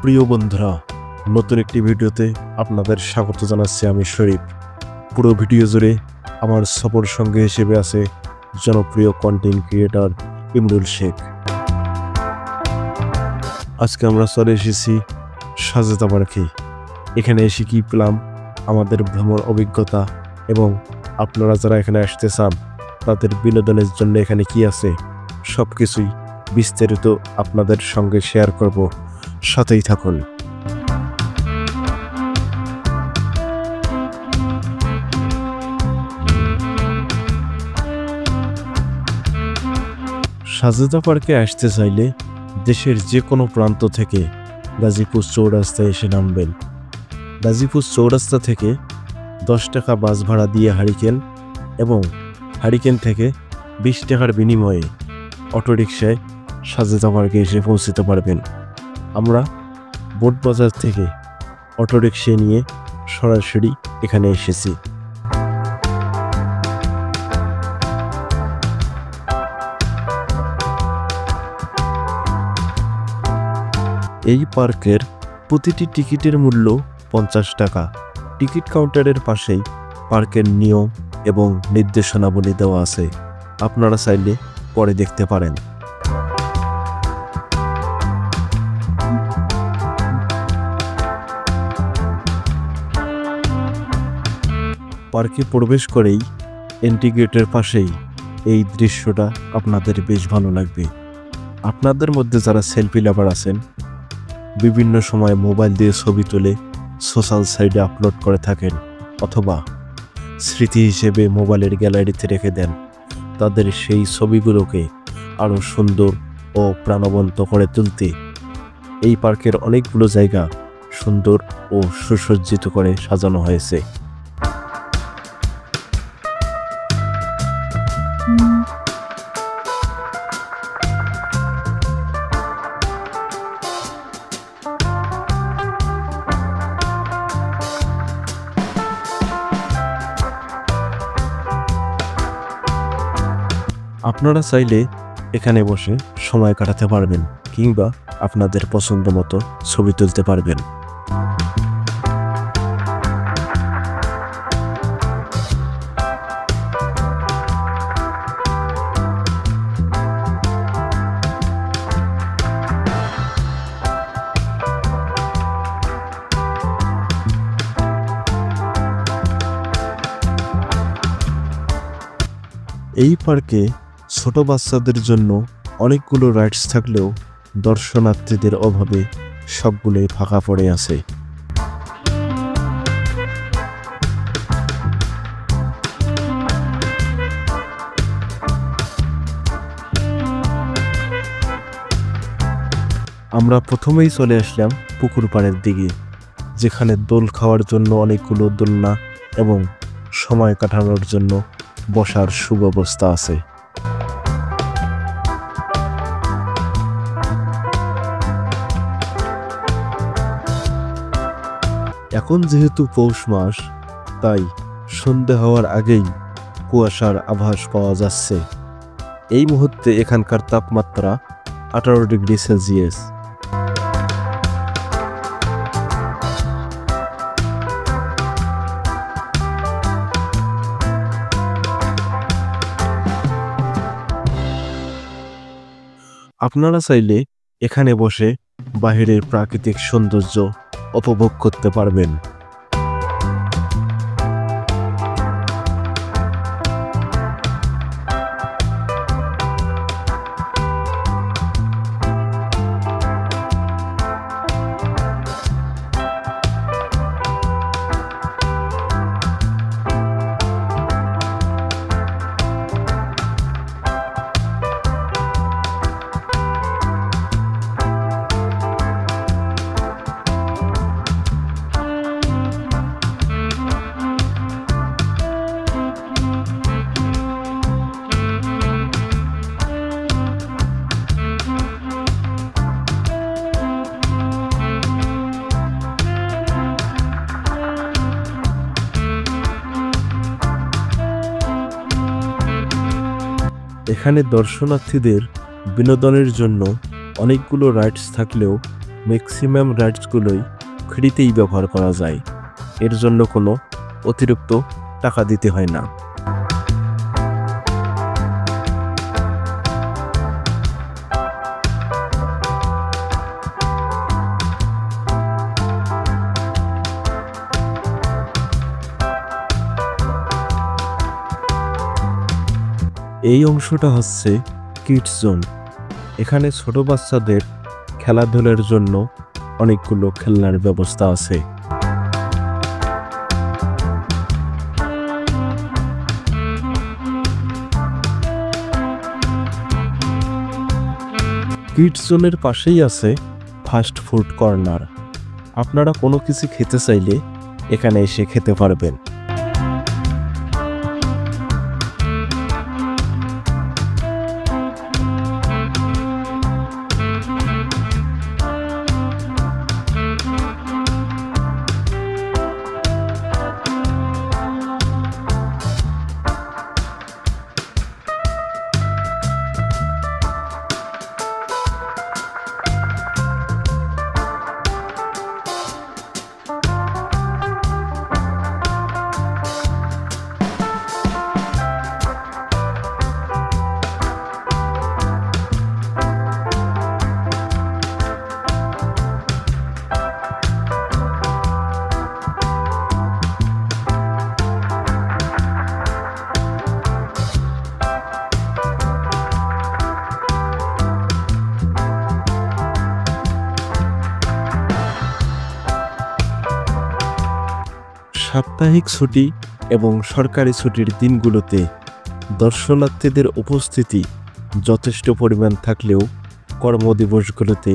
প্রিয় বন্ধুরা, নতুন একটি ভিডিওতে আপনাদের স্বাগত জানাচ্ছি আমি শরীফ। পুরো ভিডিও জুড়ে আমার সফর সঙ্গে হিসেবে আছে জনপ্রিয় কন্টেন্ট ক্রিয়েটর ইমরুল শেখ। আজকে আমরা চলে এসেছি সাজেদা পার্কে। এখানে এসে কি পেলাম, আমাদের ভ্রমণ অভিজ্ঞতা এবং আপনারা যারা এখানে আসতে চান তাদের বিনোদনের জন্য এখানে কি আছে সব কিছুই বিস্তারিত আপনাদের সঙ্গে শেয়ার করব। সাথেই থাকুন। সাজেদা পার্কে আসতে চাইলে দেশের যে কোনো প্রান্ত থেকে গাজীপুর চৌরাস্তায় এসে নামবেন। গাজীপুর চৌরাস্তা থেকে 10 টাকা বাস ভাড়া দিয়ে হারিকেন এবং হারিকেন থেকে 20 টাকার বিনিময়ে অটোরিকশায় সাজেদা পার্কে এসে পৌঁছতে পারবেন। আমরা বোটবাজার থেকে অটোরিকশা নিয়ে সরাসরি এখানে এসেছি। এই পার্কের প্রতিটি টিকিটের মূল্য 50 টাকা। টিকিট কাউন্টারের পাশেই পার্কের নিয়ম এবং নির্দেশনাবলী দেওয়া আছে, আপনারা চাইলে পরে দেখতে পারেন। পার্কে প্রবেশ করেই এন্ট্রি গেটের পাশেই এই দৃশ্যটা আপনাদের বেশ ভালো লাগবে। আপনাদের মধ্যে যারা সেলফি লাভার আছেন, বিভিন্ন সময় মোবাইল দিয়ে ছবি তুলে সোশ্যাল সাইটে আপলোড করে থাকেন অথবা স্মৃতি হিসেবে মোবাইলের গ্যালারিতে রেখে দেন, তাদের সেই ছবিগুলোকে আরও সুন্দর ও প্রাণবন্ত করে তুলতে এই পার্কের অনেকগুলো জায়গা সুন্দর ও সুসজ্জিত করে সাজানো হয়েছে। আপনারা চাইলে এখানে বসে সময় কাটাতে পারবেন কিংবা আপনাদের পছন্দ মতো ছবি তুলতে পারবেন। এই পার্কে ছোট বাচ্চাদের জন্য অনেকগুলো রাইডস থাকলেও দর্শনার্থীদের অভাবে সবগুলোই ফাঁকা পড়ে আছে। আমরা প্রথমেই চলে আসলাম পুকুর পাড়ের দিকে, যেখানে দোল খাওয়ার জন্য অনেকগুলো দোলনা এবং সময় কাটানোর জন্য বসার সুব্যবস্থা আছে। এখন যেহেতু পৌষ মাস, তাই সন্ধে হওয়ার আগেই কুয়াশার আভাস পাওয়া যাচ্ছে। এই মুহূর্তে এখানকার তাপমাত্রা 18 ডিগ্রি সেলসিয়াস। আপনারা চাইলে এখানে বসে বাহিরের প্রাকৃতিক সৌন্দর্য উপভোগ করতে পারবেন। এখানে দর্শনার্থীদের বিনোদনের জন্য অনেকগুলো রাইডস থাকলেও ম্যাক্সিমাম রাইডসগুলোই ফ্রিতেই ব্যবহার করা যায়, এর জন্য কোনো অতিরিক্ত টাকা দিতে হয় না। এই অংশটা হচ্ছে কিডস জোন। এখানে ছোট বাচ্চাদের খেলাধুলার জন্য অনেকগুলো খেলনার ব্যবস্থা আছে। কিডস জোনের পাশেই আছে ফাস্ট ফুড কর্নার। আপনারা কোনো কিছু খেতে চাইলে এখানে এসে খেতে পারবেন। সাপ্তাহিক ছুটি এবং সরকারি ছুটির দিনগুলোতে দর্শনার্থীদের উপস্থিতি যথেষ্ট পরিমাণ থাকলেও কর্মদিবসগুলোতে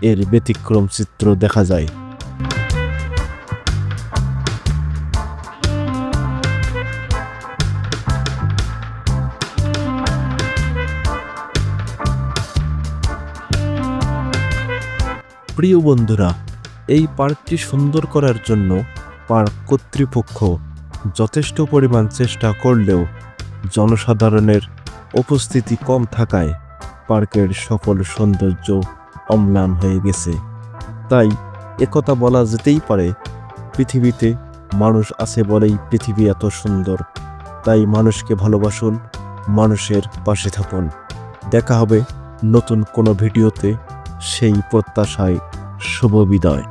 এর ব্যতিক্রম চিত্র দেখা যায়। প্রিয় বন্ধুরা, এই পার্কটি সুন্দর করার জন্য পার্ক কর্তৃপক্ষ যথেষ্ট পরিমাণ চেষ্টা করলেও জনসাধারণের উপস্থিতি কম থাকায় পার্কের সকল সৌন্দর্য অম্লান হয়ে গেছে। তাই একথা বলা যেতেই পারে, পৃথিবীতে মানুষ আছে বলেই পৃথিবী এত সুন্দর। তাই মানুষকে ভালোবাসুন, মানুষের পাশে থাকুন। দেখা হবে নতুন কোনো ভিডিওতে, সেই প্রত্যাশায় শুভ বিদায়।